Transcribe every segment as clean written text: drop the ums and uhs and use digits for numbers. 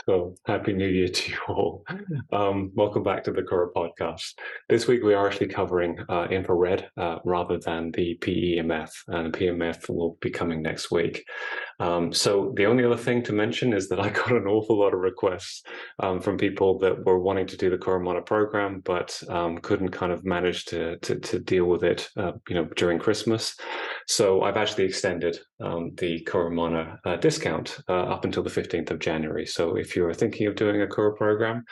So, Happy New Year to you all. Welcome back to the Cura podcast. This week we are actually covering infrared rather than the PEMF, and PEMF will be coming next week. So the only other thing to mention is that I got an awful lot of requests from people that were wanting to do the Cura program, but couldn't kind of manage to deal with it, during Christmas. So I've actually extended the Cura discount up until the 15th of January. So if you're thinking of doing a Cura program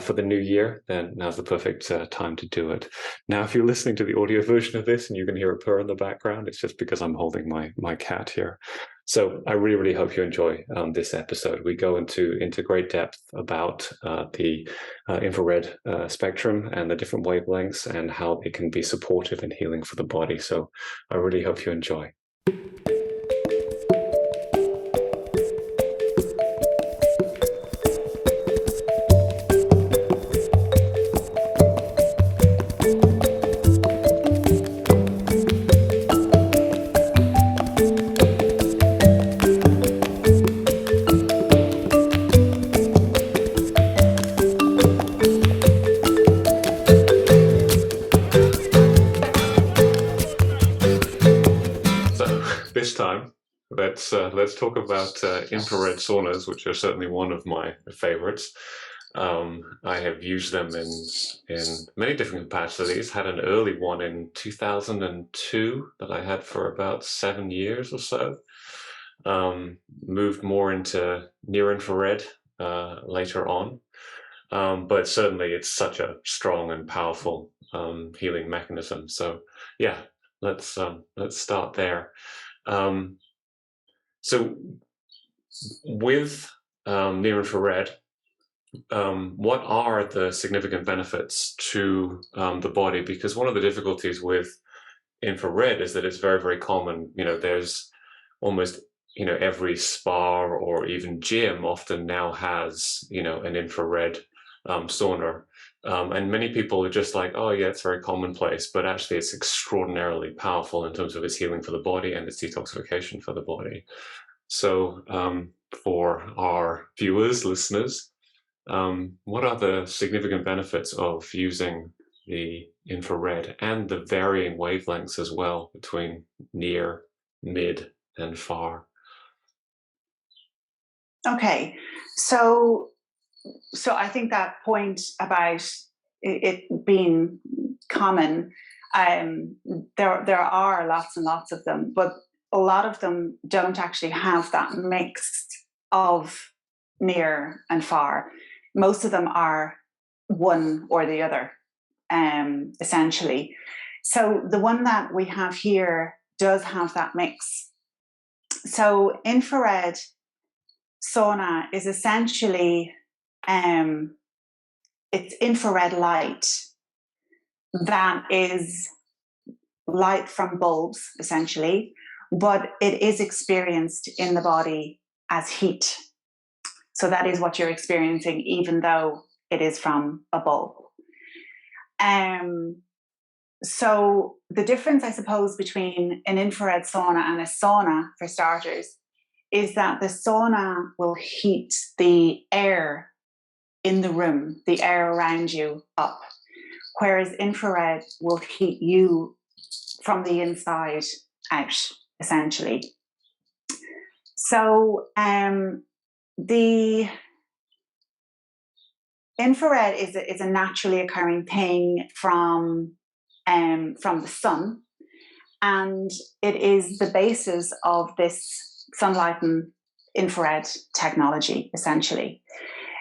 for the new year, then now's the perfect time to do it. Now, if you're listening to the audio version of this and you can hear a purr in the background, it's just because I'm holding my cat here. So I really, really hope you enjoy this episode. We go into great depth about the infrared spectrum and the different wavelengths and how they can be supportive and healing for the body. So I really hope you enjoy. This time, let's talk about infrared saunas, which are certainly one of my favorites. I have used them in many different capacities. Had an early one in 2002 that I had for about 7 years or so. Moved more into near infrared later on, but certainly it's such a strong and powerful healing mechanism. So yeah, let's start there. So with near infrared, what are the significant benefits to the body? Because one of the difficulties with infrared is that it's very, very common. There's almost, every spa or even gym often now has, an infrared sauna. And many people are just like, oh yeah, it's very commonplace, but actually it's extraordinarily powerful in terms of its healing for the body and its detoxification for the body. So for our viewers, listeners, what are the significant benefits of using the infrared and the varying wavelengths as well between near, mid, and far? Okay, so I think that point about it being common, there are lots and lots of them, but a lot of them don't actually have that mix of near and far. Most of them are one or the other, essentially. So the one that we have here does have that mix. So infrared sauna is essentially it's infrared light that is light from bulbs, essentially, but it is experienced in the body as heat. So that is what you're experiencing, even though it is from a bulb. So the difference, I suppose, between an infrared sauna and a sauna, for starters, is that the sauna will heat the air in the room, the air around you up, whereas infrared will heat you from the inside out, essentially. So the infrared is a naturally occurring thing from the sun, and it is the basis of this sunlight and infrared technology, essentially.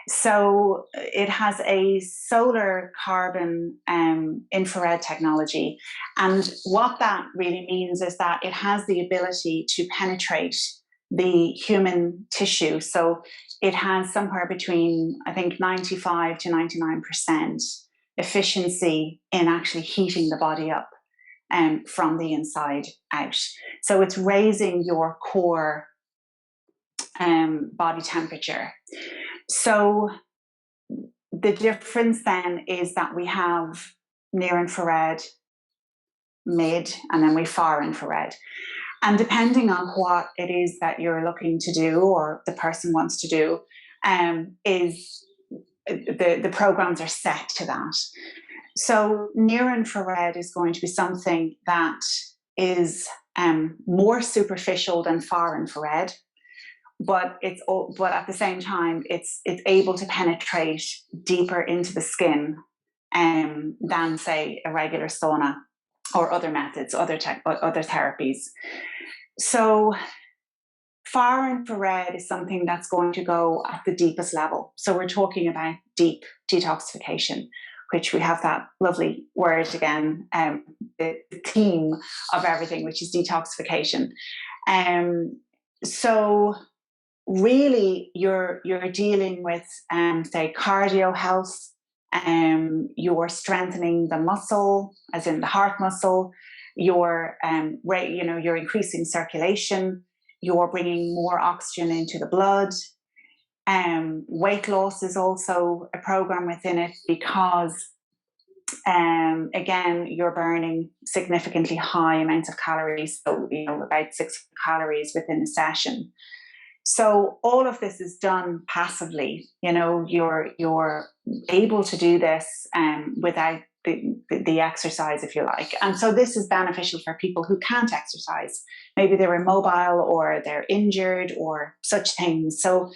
So it has a solar carbon infrared technology, and what that really means is that it has the ability to penetrate the human tissue. So it has somewhere between, I think, 95 to 99% efficiency in actually heating the body up from the inside out. So it's raising your core body temperature. So the difference then is that we have near infrared, mid, and then we far infrared. And depending on what it is that you're looking to do or the person wants to do, is the programs are set to that. So near infrared is going to be something that is more superficial than far infrared, but at the same time it's able to penetrate deeper into the skin than, say, a regular sauna or other methods, other therapies. So far infrared is something that's going to go at the deepest level. So we're talking about deep detoxification, which we have that lovely word again, the theme of everything, which is detoxification. So really you're dealing with, say, cardio health. You're strengthening the muscle, as in the heart muscle. You're increasing circulation. You're bringing more oxygen into the blood. Weight loss is also a program within it because, again, you're burning significantly high amounts of calories, so about 600 calories within a session. So all of this is done passively. You're able to do this without the exercise, if you like. And so this is beneficial for people who can't exercise. Maybe they're immobile or they're injured or such things. So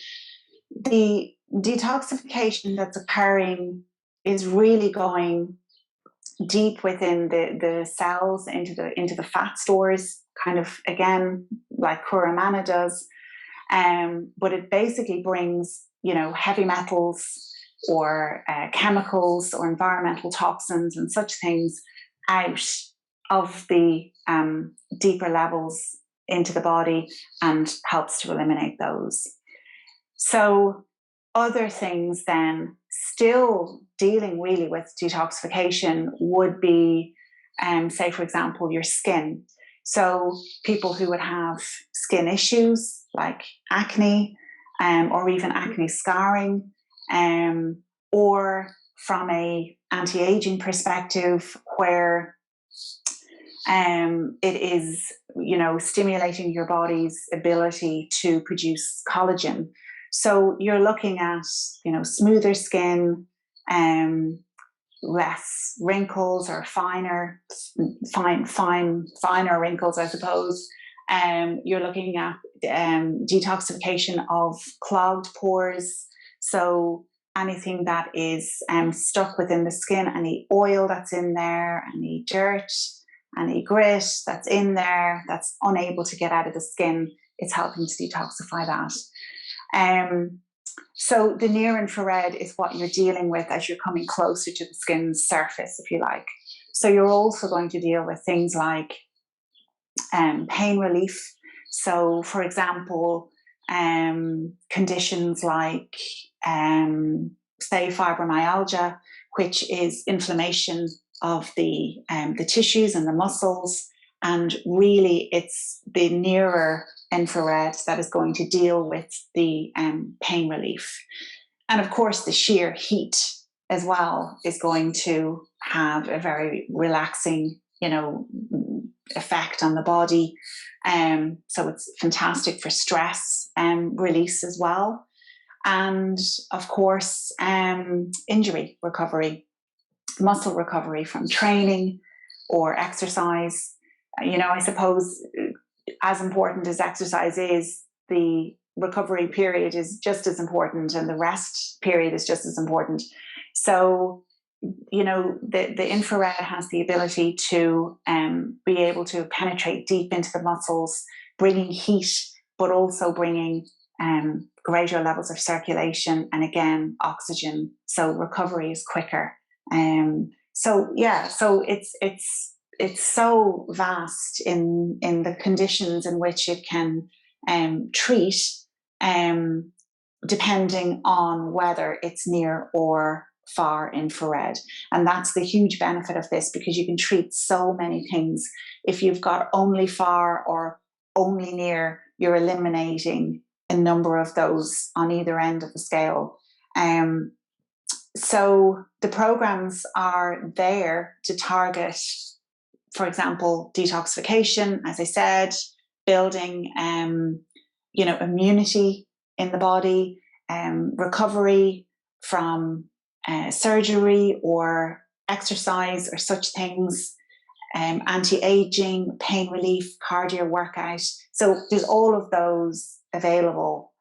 the detoxification that's occurring is really going deep within the cells into the fat stores, kind of, again, like Kuramana does. But it basically brings, heavy metals or chemicals or environmental toxins and such things out of the deeper levels into the body and helps to eliminate those. So other things then, still dealing really with detoxification, would be, say, for example, your skin. So people who would have skin issues like acne, or even acne scarring, or from a anti-aging perspective, where it is, stimulating your body's ability to produce collagen. So you're looking at, smoother skin, less wrinkles or finer wrinkles, I suppose. You're looking at detoxification of clogged pores. So anything that is stuck within the skin, any oil that's in there, any dirt, any grit that's in there that's unable to get out of the skin, it's helping to detoxify that. So the near infrared is what you're dealing with as you're coming closer to the skin's surface, if you like. So you're also going to deal with things like pain relief. So, for example, conditions like, say, fibromyalgia, which is inflammation of the tissues and the muscles. And really, it's the nearer infrared that is going to deal with the pain relief. And of course, the sheer heat as well is going to have a very relaxing, effect on the body. So it's fantastic for stress release as well. And of course, injury recovery, muscle recovery from training or exercise. I suppose as important as exercise is, the recovery period is just as important, and the rest period is just as important. So, the infrared has the ability to be able to penetrate deep into the muscles, bringing heat, but also bringing greater levels of circulation and, again, oxygen. So recovery is quicker. So it's so vast in the conditions in which it can treat, depending on whether it's near or far infrared. And that's the huge benefit of this, because you can treat so many things. If you've got only far or only near, you're eliminating a number of those on either end of the scale. So the programs are there to target, for example, detoxification, as I said, building, immunity in the body, recovery from surgery or exercise or such things, anti-aging, pain relief, cardio workout. So there's all of those available.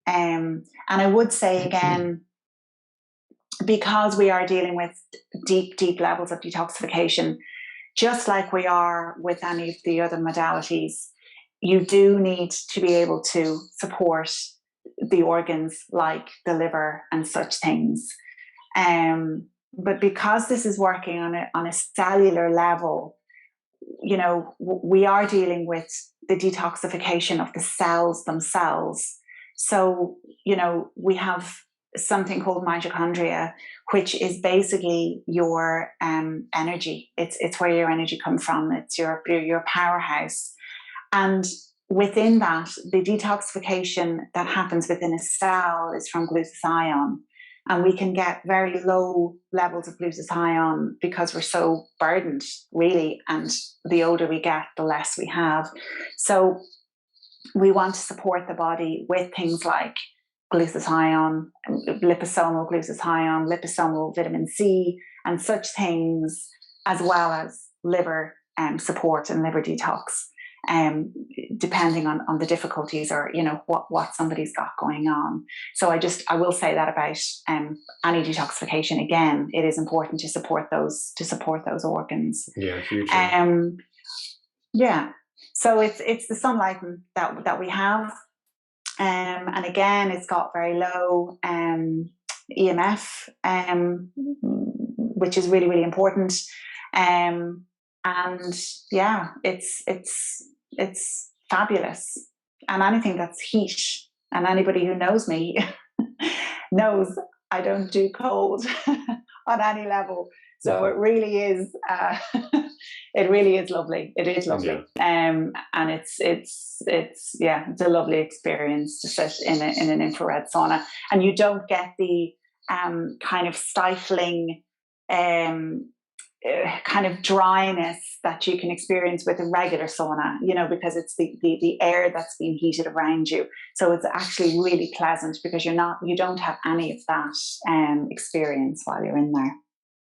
And I would say again, because we are dealing with deep levels of detoxification, just like we are with any of the other modalities, you do need to be able to support the organs like the liver and such things. But because this is working on a cellular level, you know, we are dealing with the detoxification of the cells themselves. So, you know, we have something called mitochondria, which is basically your energy. It's where your energy comes from. It's your powerhouse. And within that, the detoxification that happens within a cell is from glutathione. And we can get very low levels of glutathione because we're so burdened, really. And the older we get, the less we have. So we want to support the body with things like glutathione, liposomal glutathione, liposomal vitamin C, and such things, as well as liver support and liver detox, depending on the difficulties or, you know, what somebody's got going on. So I will say that about any detoxification. Again, it is important to support those organs. Yeah, hugely. Yeah. So it's the sunlight that we have. And again, it's got very low EMF, which is really, really important. And yeah, it's fabulous. And anything that's heat, and anybody who knows me knows I don't do cold on any level. So it really is, it really is lovely. It is lovely, and it's a lovely experience to sit in an infrared sauna, and you don't get the kind of stifling kind of dryness that you can experience with a regular sauna, you know, because it's the air that's being heated around you. So it's actually really pleasant because you don't have any of that experience while you're in there.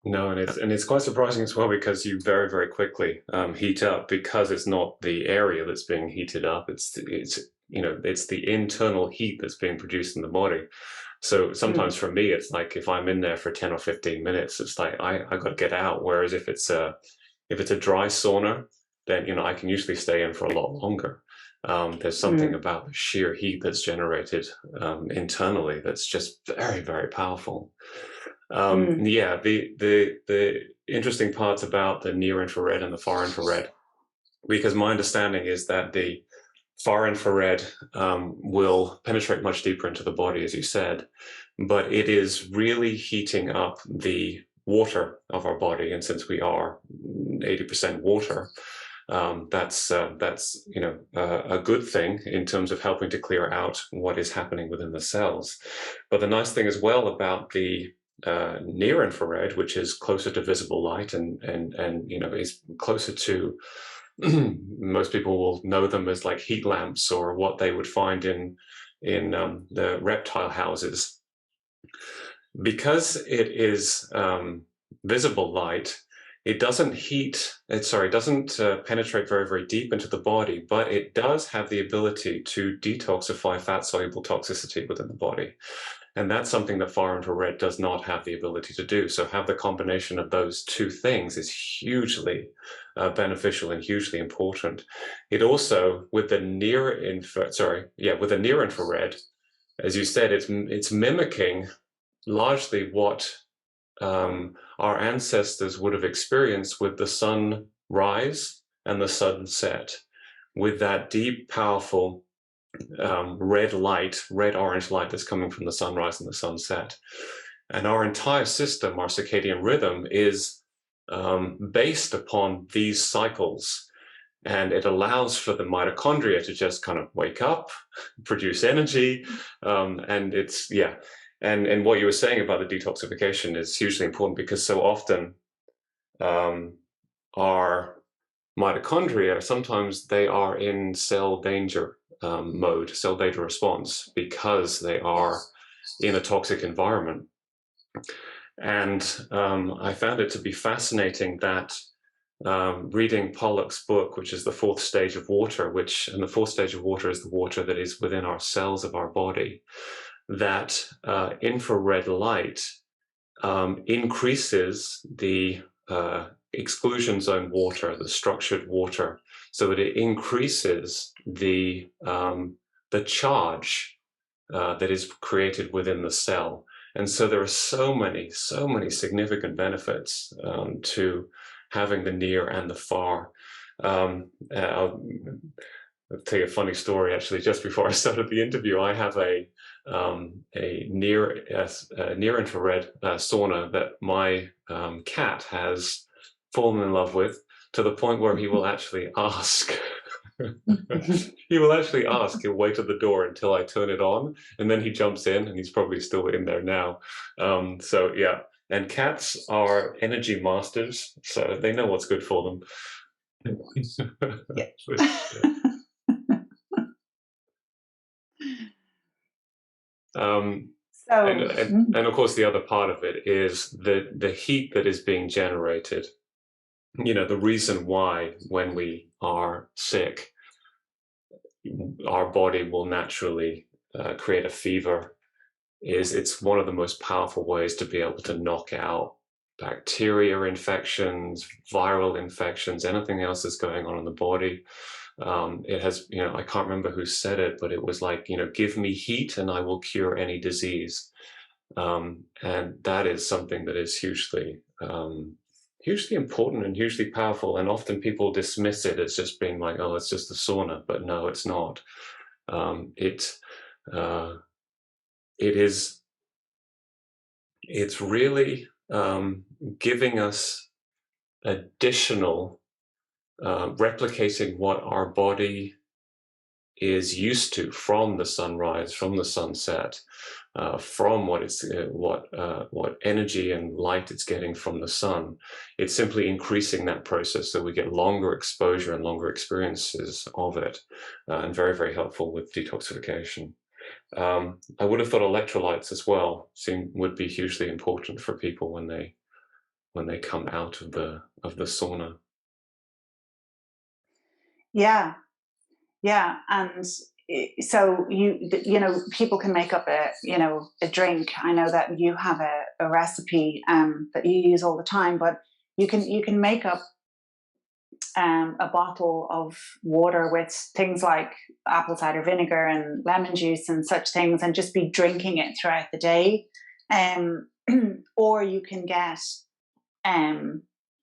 No, and it's quite surprising as well, because you very, very quickly heat up, because it's not the area that's being heated up. It's the internal heat that's being produced in the body. So sometimes for me, it's like if I'm in there for 10 or 15 minutes, it's like I got to get out. Whereas if it's a dry sauna, then, you know, I can usually stay in for a lot longer. There's something about the sheer heat that's generated internally that's just very, very powerful. Yeah, the interesting parts about the near infrared and the far infrared, because my understanding is that the far infrared will penetrate much deeper into the body, as you said, but it is really heating up the water of our body. And since we are 80% water, that's you know, a good thing in terms of helping to clear out what is happening within the cells. But the nice thing as well about the near infrared, which is closer to visible light and you know, is closer to most people will know them as like heat lamps, or what they would find in the reptile houses. Because it is visible light, it doesn't penetrate very, very deep into the body, but it does have the ability to detoxify fat-soluble toxicity within the body. And that's something that far infrared does not have the ability to do. So have the combination of those two things is hugely beneficial and hugely important. It also, with the near infrared, as you said, it's mimicking largely what our ancestors would have experienced with the sunrise and the sunset, with that deep, powerful red orange light that's coming from the sunrise and the sunset. And our entire system, our circadian rhythm, is based upon these cycles. And it allows for the mitochondria to just kind of wake up, produce energy. And it's, yeah. And what you were saying about the detoxification is hugely important, because so often our mitochondria, sometimes they are in cell danger mode, cell danger response, because they are in a toxic environment. And I found it to be fascinating that reading Pollock's book, which is The Fourth Stage of Water, and the fourth stage of water is the water that is within our cells of our body, that infrared light increases the exclusion zone water, the structured water, so that it increases the charge that is created within the cell. And so there are so many significant benefits to having the near and the far. I'll tell you a funny story. Actually, just before I started the interview, I have a near infrared sauna that my cat has fallen in love with, to the point where he will actually ask. He will actually ask. He'll wait at the door until I turn it on, and then he jumps in, and he's probably still in there now. So yeah, and cats are energy masters, so they know what's good for them. Yeah. And of course, the other part of it is the heat that is being generated. You know, the reason why when we are sick, our body will naturally create a fever is it's one of the most powerful ways to be able to knock out bacteria infections, viral infections, anything else that's going on in the body. It has, you know, I can't remember who said it, but it was like, you know, give me heat and I will cure any disease. And that is something that is hugely important and hugely powerful. And often people dismiss it as just being like, oh, it's just the sauna, but no, it's not. It's really giving us additional, replicating what our body is used to from the sunrise, from the sunset, from what energy and light it's getting from the sun. It's simply increasing that process so we get longer exposure and longer experiences of it, and very, very helpful with detoxification. I would have thought electrolytes as well would be hugely important for people when they come out of the sauna. Yeah, yeah, and so you know, people can make up a drink. I know that you have a recipe that you use all the time, but you can make up a bottle of water with things like apple cider vinegar and lemon juice and such things, and just be drinking it throughout the day. Um, or you can get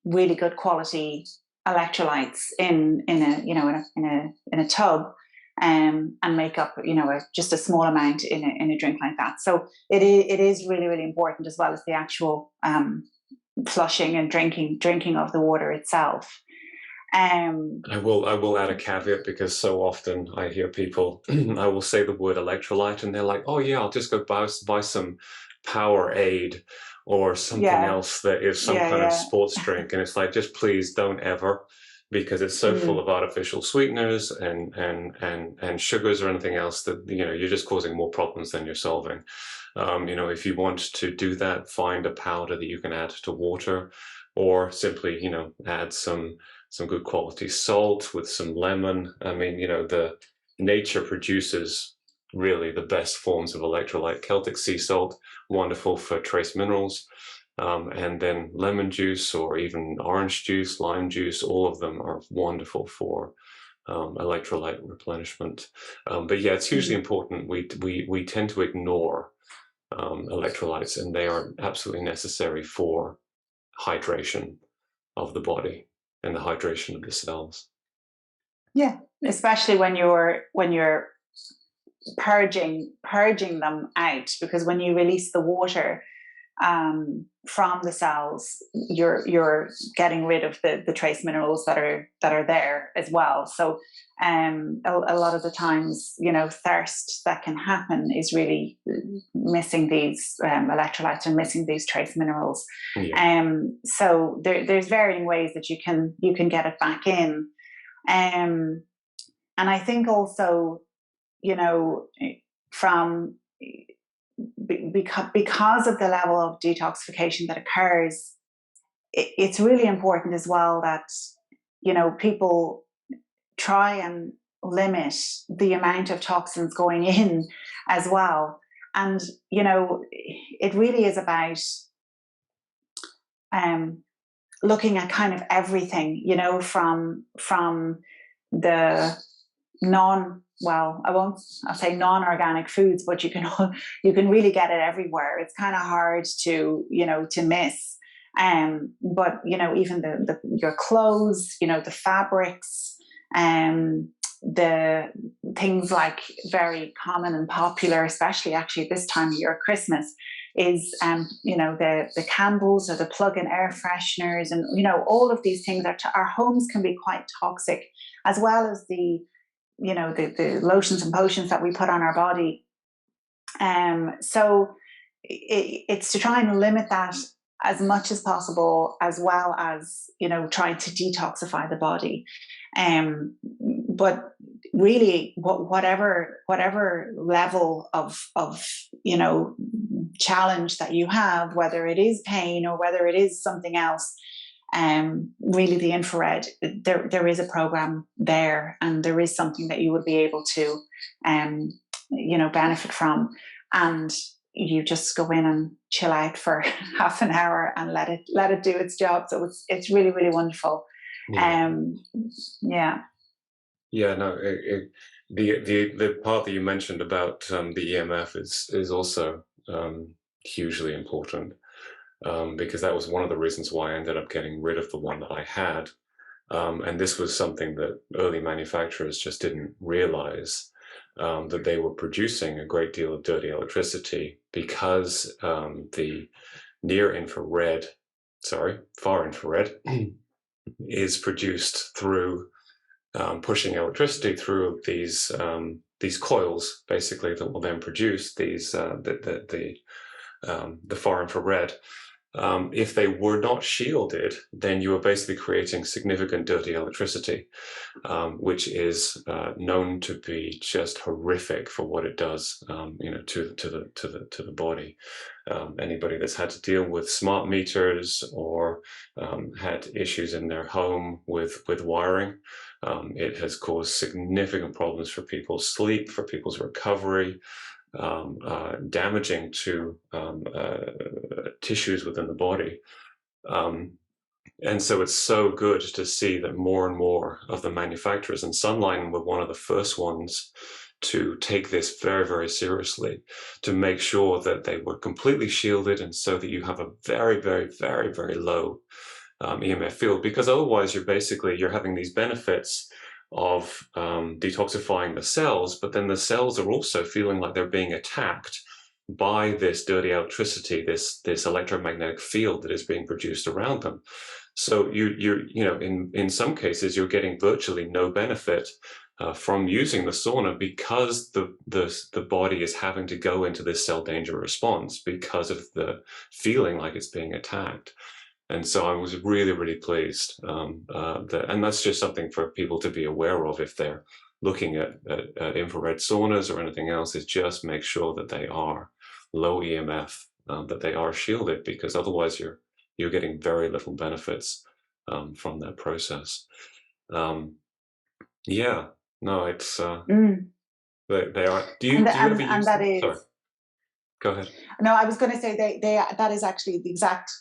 really good quality electrolytes in a tub, and make up just a small amount in a drink like that. So it is really, really important, as well as the actual flushing and drinking of the water itself. I will add a caveat, because so often I hear people, I will say the word electrolyte and they're like, oh yeah, I'll just go buy some Powerade or something else that is some kind of sports drink. And it's like, just please don't ever, because it's so full of artificial sweeteners and sugars or anything else that, you know, you're just causing more problems than you're solving. You know, if you want to do that, find a powder that you can add to water, or simply, you know, add some good quality salt with some lemon. I mean, you know, the nature produces really the best forms of electrolyte. Celtic sea salt, wonderful for trace minerals, and then lemon juice or even orange juice, lime juice, all of them are wonderful for electrolyte replenishment. But yeah, it's hugely important. We tend to ignore electrolytes, and they are absolutely necessary for hydration of the body and the hydration of the cells. Yeah, especially when you're purging them out, because when you release the water from the cells, you're getting rid of the trace minerals that are there as well. So a lot of the times, you know, thirst that can happen is really missing these electrolytes and missing these trace minerals. So there's varying ways that you can get it back in. And I think also, you know, from because of the level of detoxification that occurs, it's really important as well that, you know, people try and limit the amount of toxins going in as well. And, you know, it really is about looking at kind of everything, you know, from the I'll say non-organic foods, but you can really get it everywhere. It's kind of hard to, you know, to miss. But, you know, even your clothes, you know, the fabrics, the things like very common and popular, especially actually at this time of year, Christmas, is you know, the candles or the plug-in air fresheners, and you know, all of these things our homes can be quite toxic, as well as the, you know, the lotions and potions that we put on our body. So it's to try and limit that as much as possible, as well as, you know, trying to detoxify the body. But really, whatever level of, you know, challenge that you have, whether it is pain or whether it is something else, really the infrared, there is a program there, and there is something that you would be able to, you know, benefit from. And you just go in and chill out for half an hour and let it do its job. So it's really, really wonderful. Yeah. Yeah. Yeah, no, the part that you mentioned about the EMF is also hugely important, because that was one of the reasons why I ended up getting rid of the one that I had. And this was something that early manufacturers just didn't realize, that they were producing a great deal of dirty electricity, because the far infrared is produced through pushing electricity through these coils, basically, that will then produce these the far infrared. If they were not shielded, then you were basically creating significant dirty electricity, which is known to be just horrific for what it does, you know, to the body. Anybody that's had to deal with smart meters or had issues in their home with wiring, it has caused significant problems for people's sleep, for people's recovery, damaging to tissues within the body. And so it's so good to see that more and more of the manufacturers, and Sunline were one of the first ones to take this very, very seriously, to make sure that they were completely shielded, and so that you have a very, very, very, very low EMF field, because otherwise you're having these benefits of detoxifying the cells, but then the cells are also feeling like they're being attacked by this dirty electricity, this electromagnetic field that is being produced around them. So you know, in some cases you're getting virtually no benefit from using the sauna, because the body is having to go into this cell danger response because of the feeling like it's being attacked. And so I was really, really pleased, and that's just something for people to be aware of if they're looking at infrared saunas or anything else, is just make sure that they are low EMF, that they are shielded, because otherwise you're getting very little benefits from that process. Yeah, no, it's they are. Do you ever use that them? is. Sorry, go ahead. No, I was going to say that is actually the exact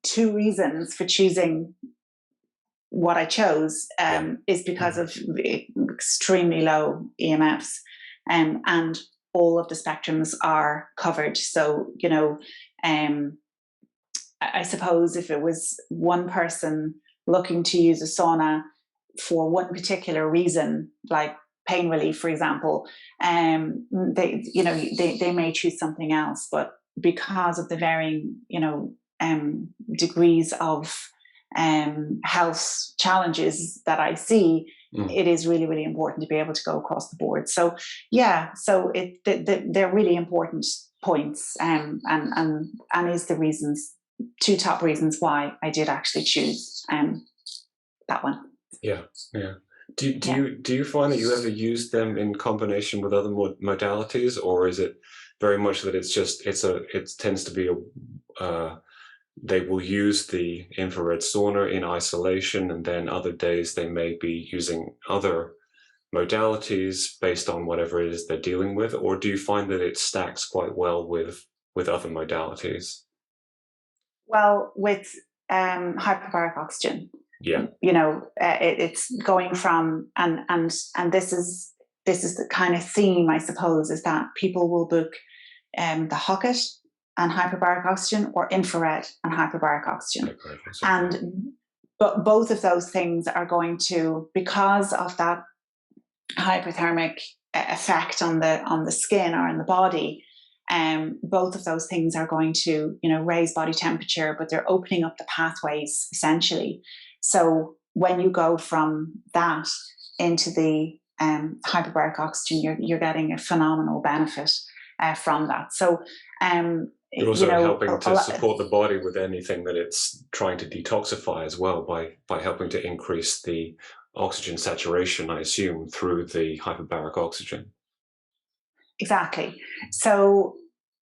two reasons for choosing what I chose, is because of extremely low EMFs, and all of the spectrums are covered. So, you know, I suppose if it was one person looking to use a sauna for one particular reason, like pain relief, for example, they may choose something else. But because of the varying, you know, degrees of health challenges that I see, it is really, really important to be able to go across the board. So yeah, so they're really important points, and is the reasons, two top reasons why I did actually choose that one. Yeah. Do you find that you ever use them in combination with other modalities, or is it very much that it tends to be they will use the infrared sauna in isolation, and then other days they may be using other modalities based on whatever it is they're dealing with? Or do you find that it stacks quite well with other modalities? Well, with hyperbaric oxygen, Yeah. it's going from, and this is the kind of theme, I suppose, is that people will book the Hocket and hyperbaric oxygen, or infrared and hyperbaric oxygen. And but both of those things are going to, because of that hypothermic effect on the skin or in the body, both of those things are going to, raise body temperature, but they're opening up the pathways essentially. So when you go from that into the hyperbaric oxygen, you're getting a phenomenal benefit from that. So you're also helping to support the body with anything that it's trying to detoxify as well, by helping to increase the oxygen saturation, I assume, through the hyperbaric oxygen. Exactly. So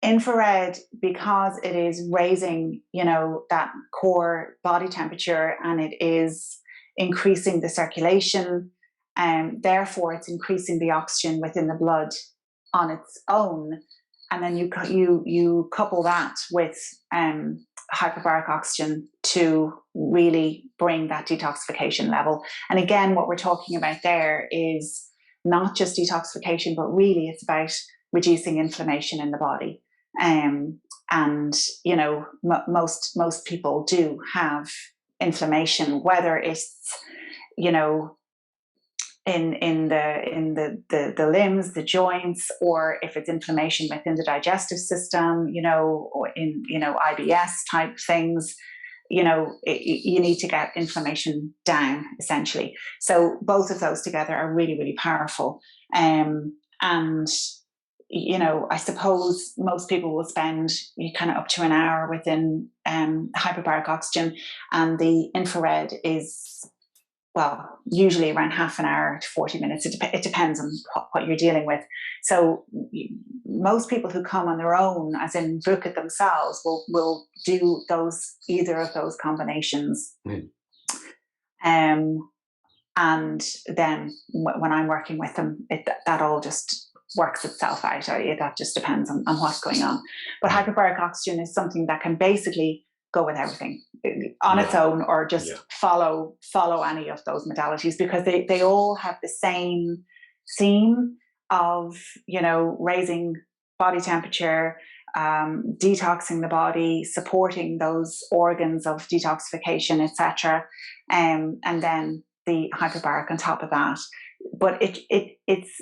infrared, because it is raising, that core body temperature, and it is increasing the circulation, and therefore it's increasing the oxygen within the blood on its own. And then you couple that with hyperbaric oxygen to really bring that detoxification level. And again, what we're talking about there is not just detoxification, but really it's about reducing inflammation in the body. And most people do have inflammation, whether it's in the limbs, the joints, or if it's inflammation within the digestive system, or in IBS type things. You need to get inflammation down essentially. So both of those together are really, really powerful. And I suppose most people will spend kind of up to an hour within hyperbaric oxygen, and the infrared is, well, usually around half an hour to 40 minutes. It depends on what you're dealing with. So most people who come on their own, as in book it themselves, will do either of those combinations. And then when I'm working with them, that all just works itself out. That just depends on what's going on. But hyperbaric oxygen is something that can basically go with everything on its own, or just follow any of those modalities, because they all have the same theme of raising body temperature, detoxing the body, supporting those organs of detoxification, etc., and then the hyperbaric on top of that. But it's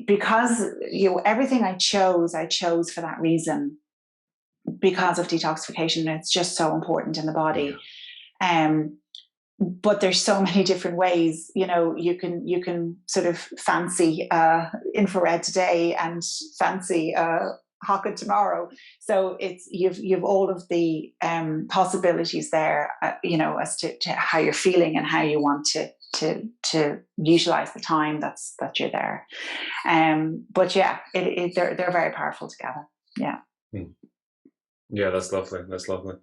because everything I chose for that reason, because of detoxification. It's just so important in the body. But there's so many different ways. You can sort of fancy infrared today and fancy Hocket tomorrow. So you've all of the possibilities there. As to how you're feeling and how you want to utilize the time that you're there. But yeah, they're very powerful together. Yeah. Yeah, that's lovely. That's lovely.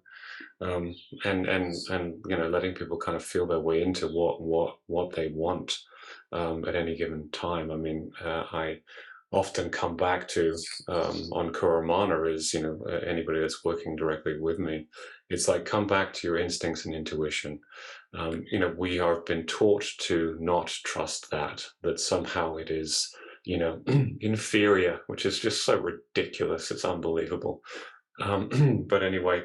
And letting people kind of feel their way into what they want at any given time. I mean, I often come back to on Kuramana is, anybody that's working directly with me, it's like, come back to your instincts and intuition. We have been taught to not trust that somehow it is, inferior, which is just so ridiculous. It's unbelievable. But anyway,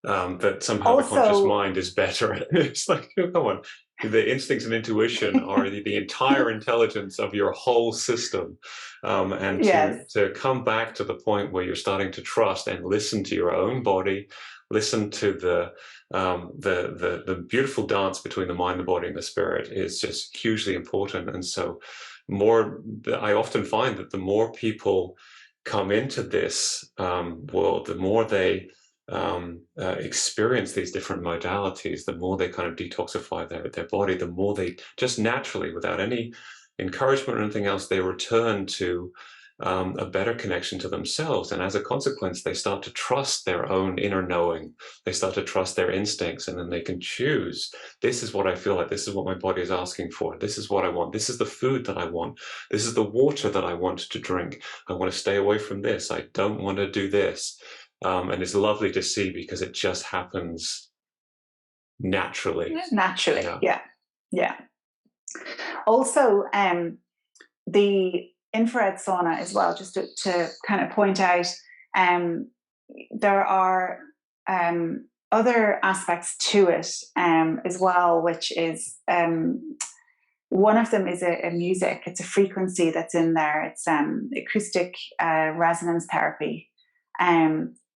that somehow also, the conscious mind is better. It's like, come on, the instincts and intuition are the entire intelligence of your whole system. And to come back to the point where you're starting to trust and listen to your own body, listen to the beautiful dance between the mind, the body, and the spirit is just hugely important. And so I often find that the more people come into this world, the more they experience these different modalities, the more they kind of detoxify their body, the more they just naturally, without any encouragement or anything else, they return to a better connection to themselves. And as a consequence, they start to trust their own inner knowing. They start to trust their instincts, and then they can choose. This is what I feel like. This is what my body is asking for. This is what I want. This is the food that I want. This is the water that I want to drink. I want to stay away from this. I don't want to do this. And it's lovely to see because it just happens naturally. Naturally, yeah. Also, the infrared sauna as well, just to kind of point out, there are other aspects to it as well, which is one of them is a music. It's a frequency that's in there. It's acoustic resonance therapy.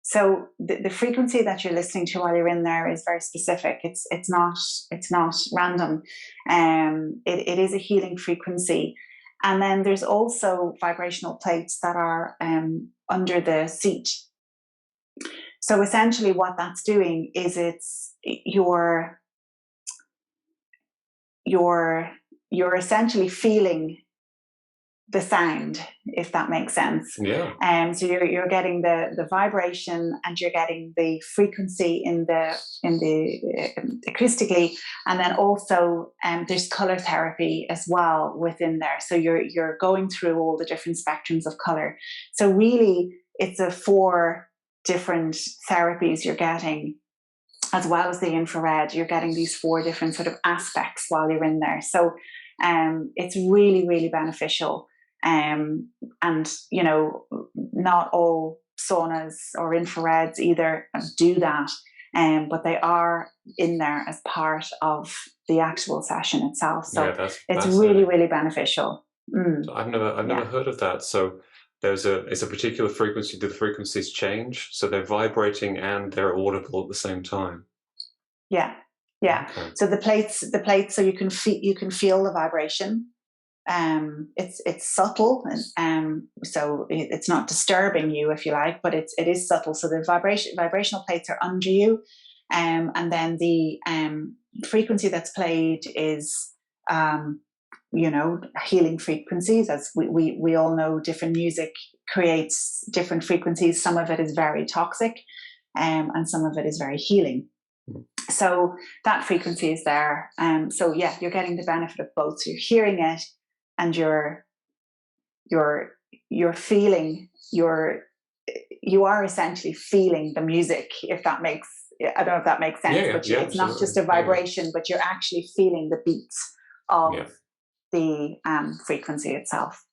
So the frequency that you're listening to while you're in there is very specific. It's not random. It is a healing frequency. And then there's also vibrational plates that are under the seat. So essentially what that's doing is it's you're essentially feeling the sound, if that makes sense. Yeah. So you're getting the vibration, and you're getting the frequency in the acoustically, and then also there's color therapy as well within there. So you're going through all the different spectrums of color. So really, it's 4 different therapies you're getting, as well as the infrared. You're getting these 4 different sort of aspects while you're in there. So it's really, really beneficial. And, you know, not all saunas or infrareds either do that, but they are in there as part of the actual session itself. So yeah, it's really, really beneficial. So I've never heard of that. So it's a particular frequency. Do the frequencies change? So they're vibrating and they're audible at the same time. Yeah. Okay. So the plates, so you can feel the vibration. It's subtle, so it's not disturbing you, if you like, but it is subtle. So the vibrational plates are under you, and then the frequency that's played is healing frequencies. As we all know, different music creates different frequencies. Some of it is very toxic, and some of it is very healing. So that frequency is there. So yeah, you're getting the benefit of both. So you're hearing it, and you're feeling, you are essentially feeling the music, if that makes, I don't know if that makes sense, but it's not just a vibration, but you're actually feeling the beats of the frequency itself.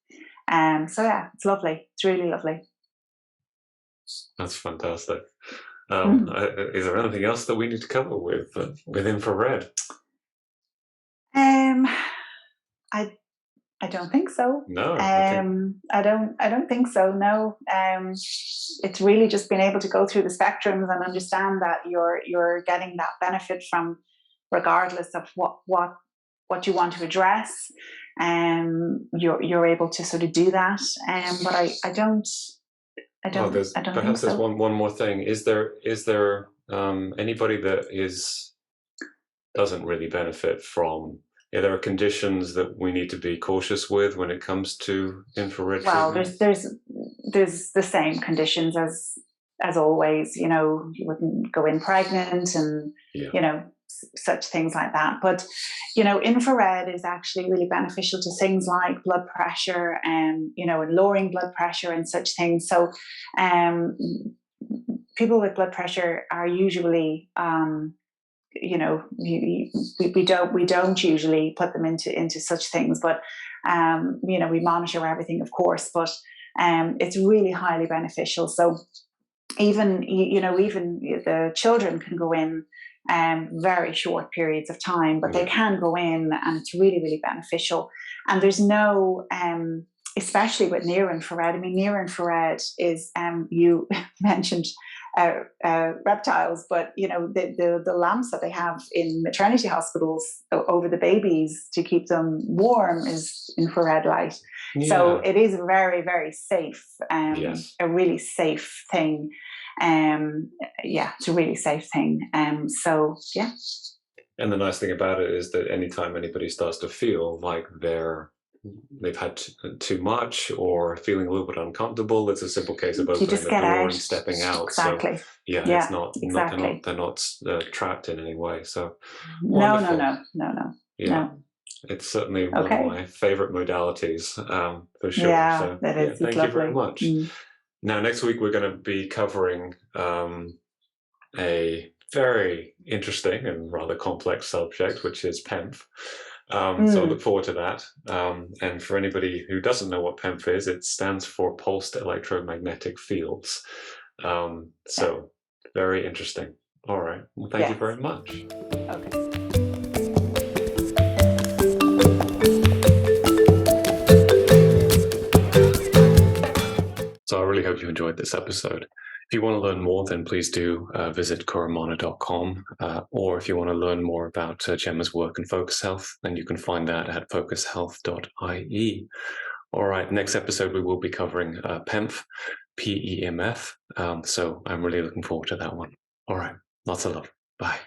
So yeah, it's lovely. It's really lovely. That's fantastic. Is there anything else that we need to cover with infrared? I don't think so. No. I don't think so. No. It's really just being able to go through the spectrums and understand that you're getting that benefit from, regardless of what you want to address. You're able to sort of do that. But I don't Perhaps think so. There's one more thing. Is there anybody that doesn't really benefit from? Yeah, there are conditions that we need to be cautious with when it comes to infrared treatment. There's the same conditions as always. You know, you wouldn't go in pregnant, and such things like that. But infrared is actually really beneficial to things like blood pressure, and and lowering blood pressure and such things. So people with blood pressure are usually we don't usually put them into such things, but we monitor everything, of course, but it's really highly beneficial. So even the children can go in very short periods of time, but they can go in, and it's really, really beneficial. And there's no especially with near infrared. I mean, near infrared is you mentioned reptiles, but the lamps that they have in maternity hospitals over the babies to keep them warm is infrared light. So it is very, very safe. A really safe thing. It's a really safe thing. So yeah. And the nice thing about it is that anytime anybody starts to feel like they're they've had too much or feeling a little bit uncomfortable. It's a simple case of opening the door and stepping out. Exactly. So yeah, it's not exactly. they're not trapped in any way. So no, wonderful. No. It's certainly one of my favorite modalities, for sure. Yeah, So it is. thank you very much. Mm. Now, next week we're going to be covering a very interesting and rather complex subject, which is PEMF. So I look forward to that. And for anybody who doesn't know what PEMF is, it stands for pulsed electromagnetic fields. So very interesting. All right. Well, thank you very much. Okay. So I really hope you enjoyed this episode. If you want to learn more, then please do visit kuramana.com. Or if you want to learn more about Gemma's work in Focus Health, then you can find that at focushealth.ie. All right, next episode we will be covering PEMF, PEMF. So I'm really looking forward to that one. All right, lots of love. Bye.